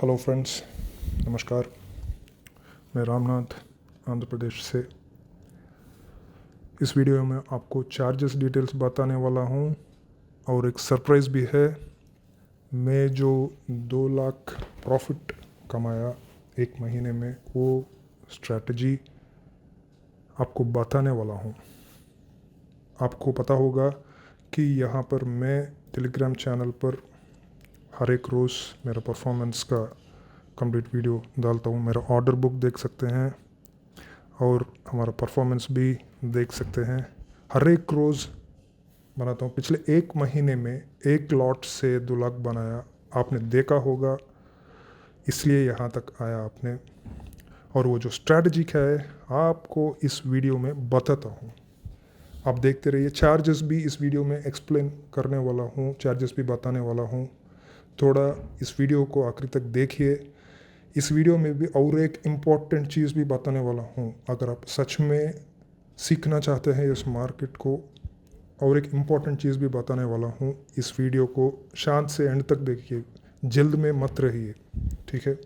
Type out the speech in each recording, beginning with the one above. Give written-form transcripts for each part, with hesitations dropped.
Hello friends, नमस्कार। मैं रामनाथ आंध्र प्रदेश से इस वीडियो में आपको चार्जेस डिटेल्स बताने वाला हूँ और एक सरप्राइज़ भी है। मैं जो 2 लाख प्रॉफिट कमाया एक महीने में, वो स्ट्रैटेजी आपको बताने वाला हूँ। आपको पता होगा कि यहाँ पर मैं टेलीग्राम चैनल पर हर एक रोज़ मेरा परफॉर्मेंस का कंप्लीट वीडियो डालता हूँ। मेरा ऑर्डर बुक देख सकते हैं और हमारा परफॉर्मेंस भी देख सकते हैं। हर एक रोज़ बनाता हूँ। पिछले एक महीने में एक लॉट से 2 लाख बनाया, आपने देखा होगा, इसलिए यहाँ तक आया आपने। और वो जो स्ट्रैटेजी क्या है आपको इस वीडियो में बताता हूँ, आप देखते रहिए। चार्जेस भी इस वीडियो में एक्सप्लेन करने वाला हूँ, चार्जेस भी बताने वाला हूँ। थोड़ा इस वीडियो को आखिर तक देखिए। इस वीडियो में भी और एक इम्पॉर्टेंट चीज़ भी बताने वाला हूँ। अगर आप सच में सीखना चाहते हैं इस मार्केट को, और एक इम्पॉर्टेंट चीज़ भी बताने वाला हूँ। इस वीडियो को शांत से एंड तक देखिए, जल्द में मत रहिए, ठीक है।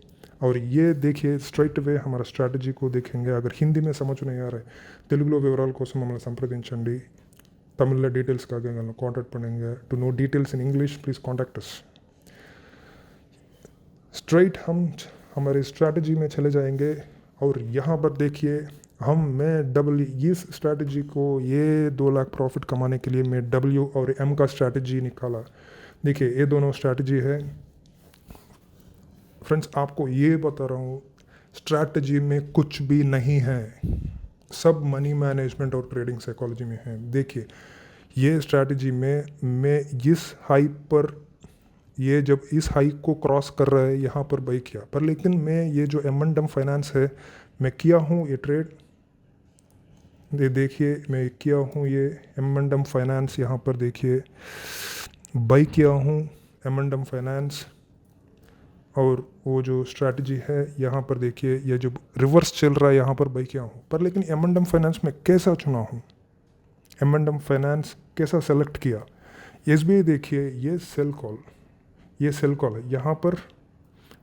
और ये देखिए, स्ट्రైట్ అవే हमारा स्ट्रैटेजी को देखेंगे। अगर हिंदी में समझ नहीं आ रहा है, తెలుగులో వివరాల కోసం మమ్మల్ని సంప్రదించండి। తమిళ్లో డీటెయిల్స్ కాగలను కాంటాక్ట్ పడండి। To know details in English please contact us. Straight हम हमारे स्ट्रैटेजी में चले जाएंगे। और यहाँ पर देखिए, मैं डबल इस स्ट्रैटेजी को, ये 2 लाख प्रॉफिट कमाने के लिए मैं W और M का स्ट्रैटेजी निकाला। देखिए, ये दोनों स्ट्रैटेजी है फ्रेंड्स। आपको ये बता रहा हूँ, स्ट्रैटेजी में कुछ भी नहीं है, सब मनी मैनेजमेंट और ट्रेडिंग साइकोलॉजी में है। देखिए, ये स्ट्रैटेजी में मैं इस हाई पर, ये जब इस हाई को क्रॉस कर रहा है यहाँ पर बाई किया, पर लेकिन मैं ये जो M&M फाइनेंस है मैं किया हूँ ये ट्रेड। ये देखिए, मैं किया हूँ ये M&M फाइनेंस, यहाँ पर देखिए बाई किया हूँ M&M फाइनेंस। और वो जो स्ट्रैटेजी है यहाँ पर देखिए, ये जो रिवर्स चल रहा है यहाँ पर बाई किया हूँ। पर लेकिन M&M फाइनेंस में कैसा चुना हूँ, M&M फाइनेंस कैसा सेलेक्ट किया। SBI देखिए, ये सेल कॉल, ये सेल कॉल है, यहाँ पर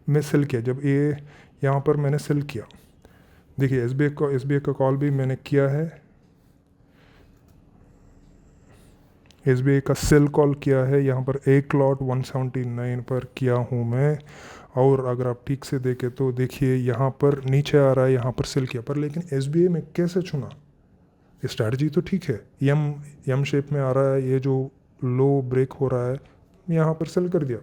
मैं सेल किया। जब ये यहाँ पर मैंने सेल किया, देखिए SBI का कॉल भी मैंने किया है, SBI का सेल कॉल किया है। यहाँ पर एक लॉट 179 पर किया हूँ मैं। और अगर आप ठीक से देखें तो देखिए, यहाँ पर नीचे आ रहा है, यहाँ पर सेल किया। पर लेकिन SBI में कैसे चुना, ये स्ट्रैटेजी तो ठीक है, एम शेप में आ रहा है, ये जो लो ब्रेक हो रहा है, यहाँ पर सेल कर दिया।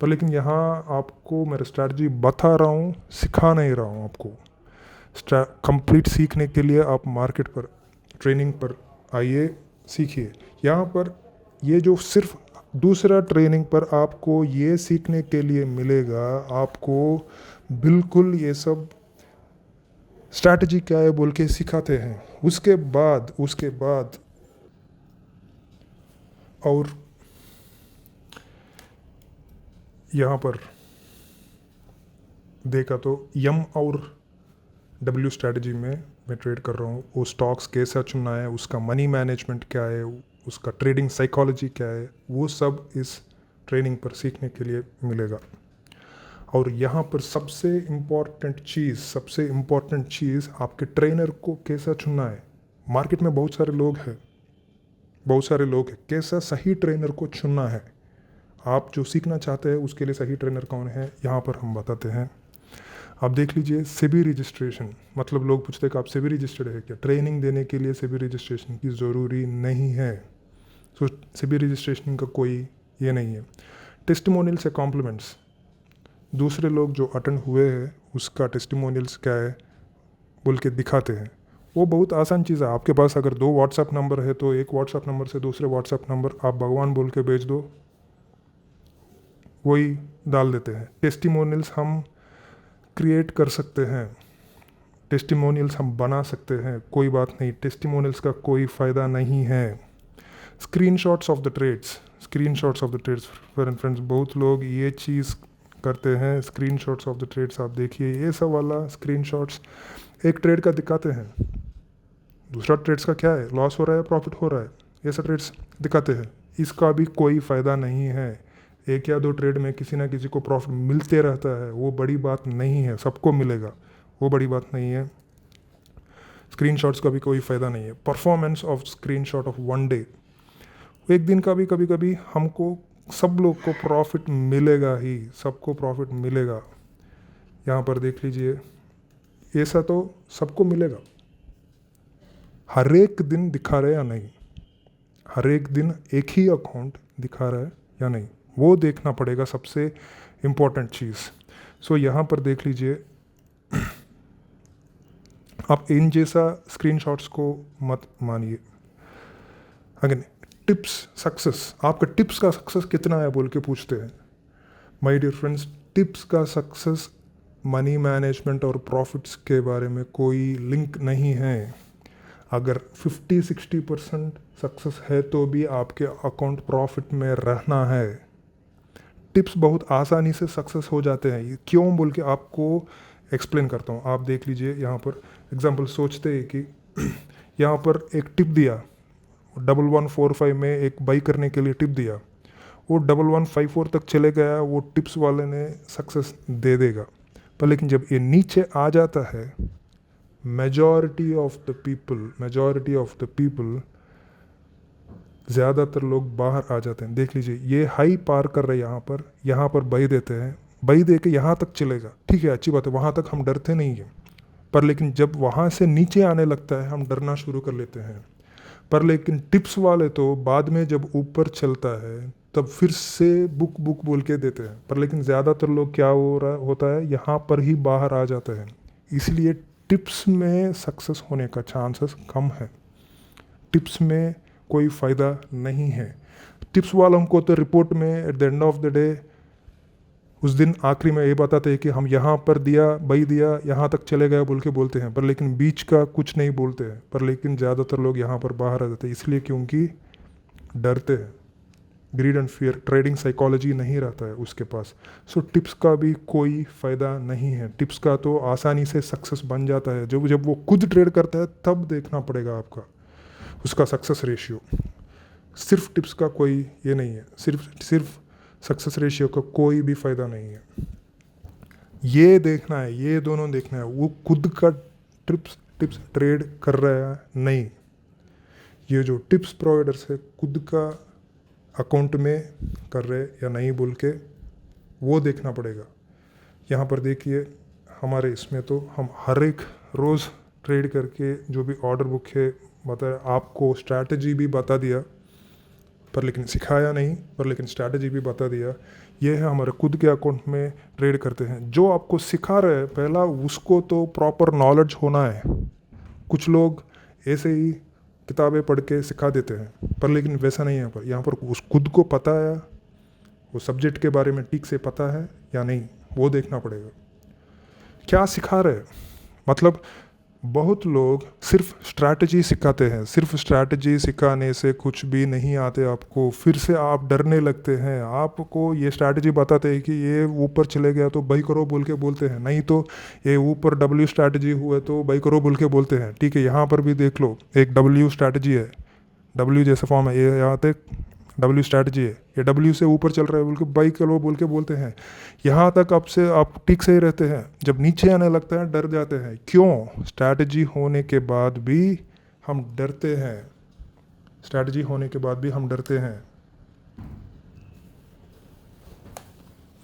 पर लेकिन यहाँ आपको मेरा स्ट्रैटेजी बता रहा हूँ, सिखा नहीं रहा हूँ आपको। कंप्लीट सीखने के लिए आप मार्केट पर, ट्रेनिंग पर आइए, सीखिए। यहाँ पर ये जो सिर्फ दूसरा ट्रेनिंग पर आपको ये सीखने के लिए मिलेगा, आपको बिल्कुल ये सब स्ट्रैटेजी क्या है बोल के सिखाते हैं। उसके बाद और यहाँ पर देखा तो M और W स्ट्रैटेजी में मैं ट्रेड कर रहा हूँ। वो स्टॉक्स कैसा चुनना है, उसका मनी मैनेजमेंट क्या है, उसका ट्रेडिंग साइकोलॉजी क्या है, वो सब इस ट्रेनिंग पर सीखने के लिए मिलेगा। और यहाँ पर सबसे इम्पॉर्टेंट चीज़ आपके ट्रेनर को कैसा चुनना है। मार्केट में बहुत सारे लोग हैं, कैसा सही ट्रेनर को चुनना है। आप जो सीखना चाहते हैं उसके लिए सही ट्रेनर कौन है, यहाँ पर हम बताते हैं। आप देख लीजिए, सेबी रजिस्ट्रेशन, मतलब लोग पूछते हैं कि आप सेबी रजिस्टर्ड है क्या। ट्रेनिंग देने के लिए सेबी रजिस्ट्रेशन की ज़रूरी नहीं है। सो सेबी रजिस्ट्रेशन का कोई ये नहीं है। टेस्टिमोनियल से कॉम्प्लीमेंट्स, दूसरे लोग जो अटेंड हुए हैं उसका टेस्टिमोनियल्स क्या है बोल के दिखाते हैं। वो बहुत आसान चीज़ है। आपके पास अगर 2 व्हाट्सएप नंबर है तो एक व्हाट्सएप नंबर से दूसरे व्हाट्सएप नंबर आप भगवान बोल के भेज दो, वही डाल देते हैं। टेस्टिमोनियल्स हम क्रिएट कर सकते हैं, टेस्टिमोनियल्स हम बना सकते हैं, कोई बात नहीं। टेस्टिमोनियल्स का कोई फ़ायदा नहीं है। Screenshots of the trades friends, बहुत लोग ये चीज़ करते हैं। स्क्रीनशॉट्स ऑफ द ट्रेड्स आप देखिए, ये सब वाला स्क्रीनशॉट्स एक ट्रेड का दिखाते हैं, दूसरा ट्रेड्स का क्या है, लॉस हो रहा है प्रॉफिट हो रहा है, ये सब ट्रेड्स दिखाते हैं। इसका भी कोई फ़ायदा नहीं है। एक या दो ट्रेड में किसी ना किसी को प्रॉफिट मिलते रहता है, वो बड़ी बात नहीं है, सबको मिलेगा, वो बड़ी बात नहीं है। स्क्रीनशॉट्स का भी कोई फ़ायदा नहीं है। Performance of screenshot of one day, एक दिन का भी कभी कभी हमको सब लोग को प्रॉफिट मिलेगा ही, सबको प्रॉफिट मिलेगा। यहाँ पर देख लीजिए, ऐसा तो सबको मिलेगा। हर एक दिन दिखा रहे या नहीं, हर एक दिन एक ही अकाउंट दिखा रहा है या नहीं, वो देखना पड़ेगा, सबसे इम्पोर्टेंट चीज़। सो यहाँ पर देख लीजिए, आप इन जैसा स्क्रीनशॉट्स को मत मानिए। अगेन टिप्स सक्सेस, आपका टिप्स का सक्सेस कितना है बोल के पूछते हैं। माय डियर फ्रेंड्स, टिप्स का सक्सेस मनी मैनेजमेंट और प्रॉफिट्स के बारे में कोई लिंक नहीं है। अगर 50-60% सक्सेस है तो भी आपके अकाउंट प्रॉफिट में रहना है। टिप्स बहुत आसानी से सक्सेस हो जाते हैं, ये क्यों बोल के आपको एक्सप्लेन करता हूँ। आप देख लीजिए, यहाँ पर एग्जांपल सोचते हैं कि यहाँ पर एक टिप दिया, 1145 में एक बाई करने के लिए टिप दिया, वो 1154 तक चले गया, वो टिप्स वाले ने सक्सेस दे देगा। पर लेकिन जब ये नीचे आ जाता है, मेजॉरिटी ऑफ द पीपल ज़्यादातर लोग बाहर आ जाते हैं। देख लीजिए, ये हाई पार कर रहे हैं, यहाँ पर बाई देते हैं, बाई दे के यहाँ तक चलेगा, ठीक है, अच्छी बात है, वहाँ तक हम डरते नहीं हैं। पर लेकिन जब वहाँ से नीचे आने लगता है, हम डरना शुरू कर लेते हैं। पर लेकिन टिप्स वाले तो बाद में जब ऊपर चलता है तब फिर से बुक बोल के देते हैं। पर लेकिन ज़्यादातर लोग क्या होता है, यहाँ पर ही बाहर आ जाते हैं। इसलिए टिप्स में सक्सेस होने का चांसेस कम है, टिप्स में कोई फ़ायदा नहीं है। टिप्स वालों को तो रिपोर्ट में at the end of the day उस दिन आखिरी में ये बताते हैं कि हम यहाँ पर दिया, बाई दिया, यहाँ तक चले गए बोल के बोलते हैं, पर लेकिन बीच का कुछ नहीं बोलते हैं। पर लेकिन ज़्यादातर लोग यहाँ पर बाहर आ जाते हैं, इसलिए क्योंकि डरते हैं। Grid and fear, trading psychology नहीं रहता है उसके पास। सो टिप्स का भी कोई फ़ायदा नहीं है। टिप्स का तो आसानी से सक्सेस बन जाता है, जब वो खुद ट्रेड करता है तब देखना पड़ेगा आपका उसका सक्सेस रेशियो। सिर्फ टिप्स का कोई ये नहीं है, सिर्फ सक्सेस रेशियो का कोई भी फ़ायदा नहीं है। ये देखना है, ये दोनों देखना है, वो खुद का टिप्स ट्रेड कर रहा है नहीं, ये जो टिप्स प्रोवाइडर्स है खुद का अकाउंट में कर रहे या नहीं बोल के वो देखना पड़ेगा। यहाँ पर देखिए, हमारे इसमें तो हम हर एक रोज़ ट्रेड करके जो भी ऑर्डर बुक है बताया, आपको स्ट्रैटेजी भी बता दिया, पर लेकिन सिखाया नहीं, पर लेकिन स्ट्रैटेजी भी बता दिया। ये है हमारे खुद के अकाउंट में ट्रेड करते हैं। जो आपको सिखा रहे हैं पहला उसको तो प्रॉपर नॉलेज होना है। कुछ लोग ऐसे ही किताबें पढ़ के सिखा देते हैं, पर लेकिन वैसा नहीं है। पर यहाँ पर उस खुद को पता है, वो सब्जेक्ट के बारे में ठीक से पता है या नहीं, वो देखना पड़ेगा। क्या सिखा रहे हैं, मतलब बहुत लोग सिर्फ स्ट्रैटेजी सिखाते हैं, सिर्फ स्ट्रैटेजी सिखाने से कुछ भी नहीं आते आपको, फिर से आप डरने लगते हैं। आपको ये स्ट्रैटेजी बताते हैं कि ये ऊपर चले गया तो बाई करो बोल के बोलते हैं, नहीं तो ये ऊपर डब्ल्यू स्ट्रैटेजी हुआ तो बाई करो बोल के बोलते हैं, ठीक है। यहाँ पर भी देख लो, एक डब्ल्यू स्ट्रैटेजी है, डब्ल्यू जैसा फॉर्म है, ये यहाँ तक डब्ल्यू स्ट्रैटेजी है, ये डब्ल्यू से ऊपर चल रहा है बोल के बाई करो बोल के बोलते हैं। यहाँ तक आपसे आप ठीक से ही रहते हैं, जब नीचे आने लगता है डर जाते हैं। क्यों? स्ट्रैटेजी होने के बाद भी हम डरते हैं, स्ट्रैटेजी होने के बाद भी हम डरते हैं।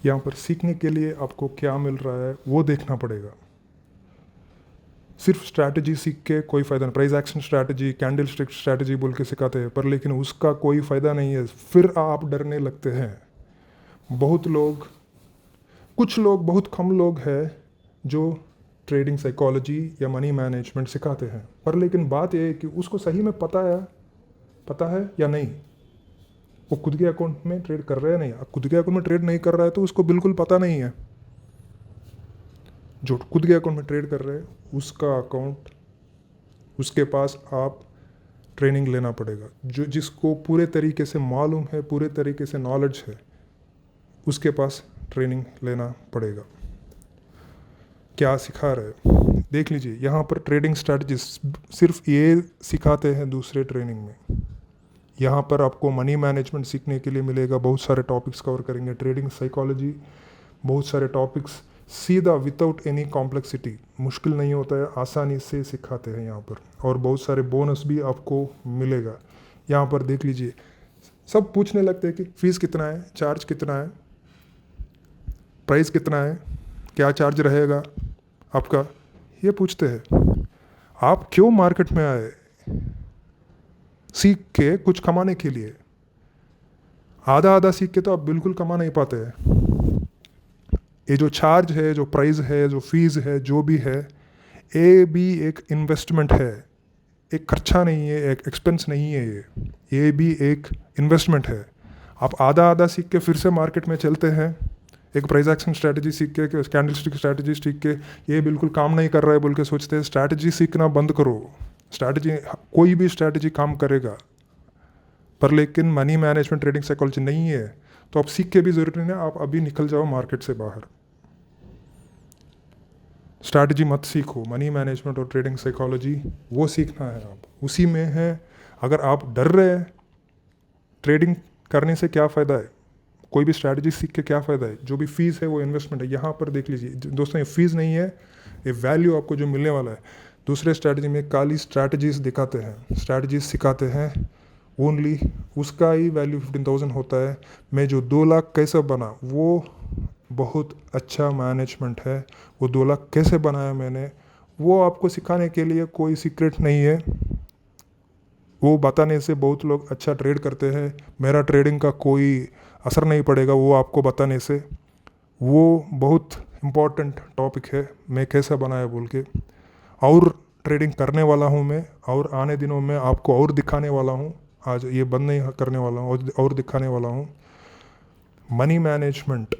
यहाँ पर सीखने के लिए आपको क्या मिल रहा है वो देखना पड़ेगा। सिर्फ स्ट्रैटेजी सीख के कोई फ़ायदा नहीं। Price action strategy, candle stick strategy बोल के सिखाते हैं, पर लेकिन उसका कोई फ़ायदा नहीं है, फिर आप डरने लगते हैं। बहुत लोग, कुछ लोग, बहुत कम लोग हैं जो ट्रेडिंग साइकोलॉजी या मनी मैनेजमेंट सिखाते हैं, पर लेकिन बात यह है कि उसको सही में पता है या नहीं, वो खुद के अकाउंट में ट्रेड कर रहा है नहीं। खुद के अकाउंट में ट्रेड नहीं कर रहा है तो उसको बिल्कुल पता नहीं है। जो खुद के अकाउंट में ट्रेड कर रहे हैं उसका अकाउंट, उसके पास आप ट्रेनिंग लेना पड़ेगा। जो जिसको पूरे तरीके से मालूम है, पूरे तरीके से नॉलेज है, उसके पास ट्रेनिंग लेना पड़ेगा। क्या सिखा रहे देख लीजिए, यहाँ पर ट्रेडिंग स्ट्रैटेजी सिर्फ ये सिखाते हैं दूसरे ट्रेनिंग में, यहाँ पर आपको मनी मैनेजमेंट सीखने के लिए मिलेगा, बहुत सारे टॉपिक्स कवर करेंगे, ट्रेडिंग साइकोलॉजी, बहुत सारे टॉपिक्स सीधा विदाउट एनी कॉम्प्लेक्सिटी, मुश्किल नहीं होता है, आसानी से सिखाते हैं यहाँ पर। और बहुत सारे बोनस भी आपको मिलेगा। यहाँ पर देख लीजिए, सब पूछने लगते हैं कि फ़ीस कितना है, चार्ज कितना है, प्राइस कितना है, क्या चार्ज रहेगा आपका, ये पूछते हैं। आप क्यों मार्केट में आए? सीख के कुछ कमाने के लिए। आधा आधा सीख के तो आप बिल्कुल कमा नहीं पाते हैं। ये जो चार्ज है, जो प्राइस है, जो फीस है, जो भी है, ये भी एक इन्वेस्टमेंट है, एक खर्चा नहीं है, एक एक्सपेंस नहीं है, ये भी एक इन्वेस्टमेंट है। आप आधा आधा सीख के फिर से मार्केट में चलते हैं, एक प्राइस एक्शन स्ट्रैटेजी सीख के, कैंडलस्टिक स्ट्रैटेजी सीख के, ये बिल्कुल काम नहीं कर रहा है बोल के सोचते हैं। स्ट्रैटेजी सीखना बंद करो। स्ट्रैटेजी, कोई भी स्ट्रैटेजी काम करेगा, पर लेकिन मनी मैनेजमेंट ट्रेडिंग साइकोलॉजी नहीं है, तो आप सीख के भी ज़रूरी नहीं है, आप अभी निकल जाओ मार्केट से बाहर। स्ट्रैटेजी मत सीखो, मनी मैनेजमेंट और ट्रेडिंग साइकोलॉजी वो सीखना है, आप उसी में है। अगर आप डर रहे हैं ट्रेडिंग करने से क्या फ़ायदा है, कोई भी स्ट्रैटेजी सीख के क्या फ़ायदा है, जो भी फीस है वो इन्वेस्टमेंट है। यहाँ पर देख लीजिए दोस्तों, ये फीस नहीं है, ये वैल्यू आपको जो मिलने वाला है। दूसरे स्ट्रैटेजी में खाली स्ट्रैटेजीज दिखाते हैं, स्ट्रैटेजीज सिखाते हैं, ओनली उसका ही वैल्यू 15,000 होता है। मैं जो 2 लाख कैसे बना, वो बहुत अच्छा मैनेजमेंट है। वो 2 लाख कैसे बनाया मैंने, वो आपको सिखाने के लिए कोई सीक्रेट नहीं है। वो बताने से बहुत लोग अच्छा ट्रेड करते हैं, मेरा ट्रेडिंग का कोई असर नहीं पड़ेगा वो आपको बताने से। वो बहुत इम्पॉर्टेंट टॉपिक है, मैं कैसा बनाया बोल के। और ट्रेडिंग करने वाला हूँ मैं, और आने दिनों में आपको और दिखाने वाला हूँ। आज ये बंद नहीं करने वाला हूँ, और दिखाने वाला हूँ। मनी मैनेजमेंट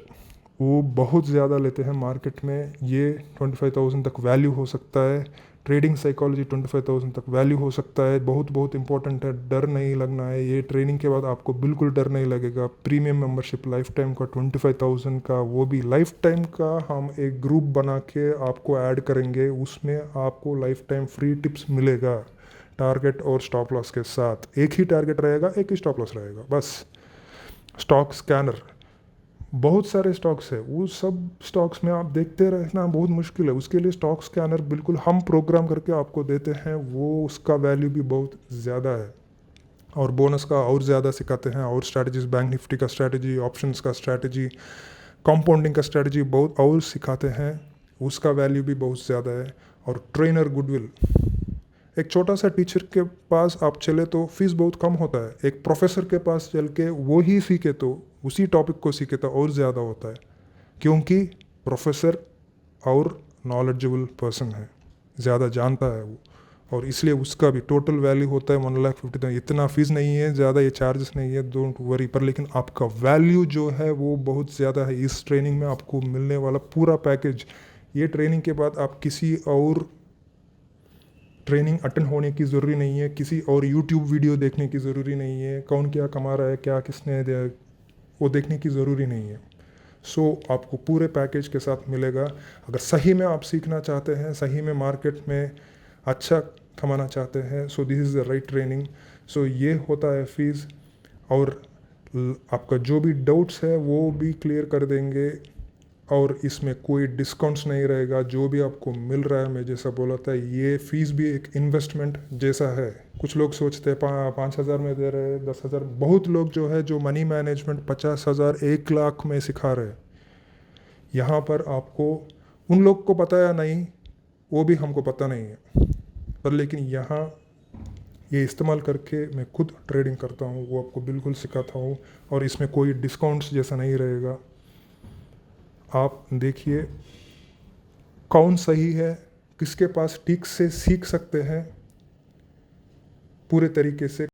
वो बहुत ज़्यादा लेते हैं मार्केट में, ये 25,000 तक वैल्यू हो सकता है। ट्रेडिंग साइकोलॉजी 25,000 तक वैल्यू हो सकता है। बहुत बहुत इंपॉर्टेंट है, डर नहीं लगना है। ये ट्रेनिंग के बाद आपको बिल्कुल डर नहीं लगेगा। प्रीमियम मेंबरशिप लाइफ टाइम का 25,000 का, वो भी लाइफ टाइम का हम एक ग्रुप बना के आपको ऐड करेंगे। उसमें आपको लाइफ टाइम फ्री टिप्स मिलेगा, टारगेट और स्टॉप लॉस के साथ। एक ही टारगेट रहेगा, एक ही स्टॉप लॉस रहेगा बस। स्टॉक स्कैनर, बहुत सारे स्टॉक्स है, वो सब स्टॉक्स में आप देखते रहना बहुत मुश्किल है। उसके लिए स्टॉक स्कैनर बिल्कुल हम प्रोग्राम करके आपको देते हैं, वो उसका वैल्यू भी बहुत ज़्यादा है। और बोनस का और ज़्यादा सिखाते हैं, और स्ट्रैटेजीज, बैंक निफ्टी का स्ट्रैटेजी, ऑप्शंस का स्ट्रैटेजी, कंपाउंडिंग का स्ट्रैटेजी बहुत और सिखाते हैं, उसका वैल्यू भी बहुत ज़्यादा है। और ट्रेनर गुडविल, एक छोटा सा टीचर के पास आप चले तो फीस बहुत कम होता है। एक प्रोफेसर के पास चल के वो ही सीखे तो, उसी टॉपिक को सीखे तो और ज़्यादा होता है, क्योंकि प्रोफेसर और नॉलेजेबल पर्सन है, ज़्यादा जानता है वो, और इसलिए उसका भी टोटल वैल्यू होता है 1,50,000। इतना फीस नहीं है ज़्यादा, ये चार्जेस नहीं है, डोंट वरी। पर लेकिन आपका वैल्यू जो है वो बहुत ज़्यादा है। इस ट्रेनिंग में आपको मिलने वाला पूरा पैकेज, ये ट्रेनिंग के बाद आप किसी और ट्रेनिंग अटेंड होने की ज़रूरी नहीं है, किसी और यूट्यूब वीडियो देखने की ज़रूरी नहीं है, कौन क्या कमा रहा है, क्या किसने दिया, वो देखने की ज़रूरी नहीं है। सो आपको पूरे पैकेज के साथ मिलेगा। अगर सही में आप सीखना चाहते हैं, सही में मार्केट में अच्छा कमाना चाहते हैं, so this is the right training. So ये होता है फीस, और आपका जो भी डाउट्स है वो भी क्लियर कर देंगे। और इसमें कोई डिस्काउंट्स नहीं रहेगा। जो भी आपको मिल रहा है, मैं जैसा बोला था, ये फ़ीस भी एक इन्वेस्टमेंट जैसा है। कुछ लोग सोचते हैं 5,000 में दे रहे हैं, 10,000। बहुत लोग जो है जो मनी मैनेजमेंट 50,000, 1 लाख में सिखा रहे हैं। यहाँ पर आपको उन लोग को पता या नहीं वो भी हमको पता नहीं है, पर लेकिन यहाँ ये इस्तेमाल करके मैं खुद ट्रेडिंग करता हूँ, वो आपको बिल्कुल सिखाता हूँ। और इसमें कोई डिस्काउंट्स जैसा नहीं रहेगा। आप देखिए कौन सही है, किसके पास ठीक से सीख सकते हैं पूरे तरीके से।